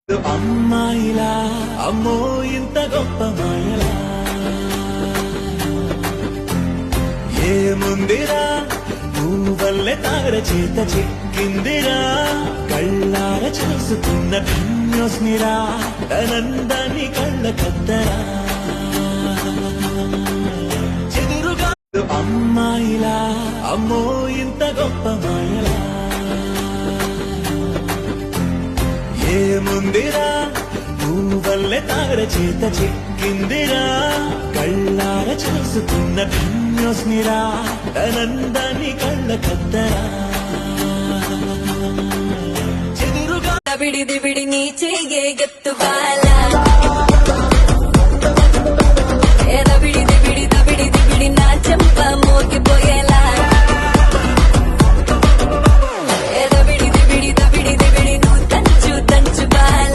అమ్మాయిలా అమ్మో ఇంత గొప్ప మాయలా ఏముందిరా నువ్వల్లే తార చేత చిక్కిందిరా కళ్ళార చూసుకున్న ధన్యోస్మిరా తనందాన్ని కళ్ళ కద్దరా చెదురుగా అమ్మాయిలా అమ్మో ఇంత గొప్ప మాయలా ఏముందిరా నువ్వల్లే తార చేత చిక్కిందిరా కళ్ళార చూసుకున్న ధన్యోస్మిరా తనందాన్ని కళ్ళ కద్దరా చెదురుగా బిడి నీ చెయ్యే గెత్తు బాల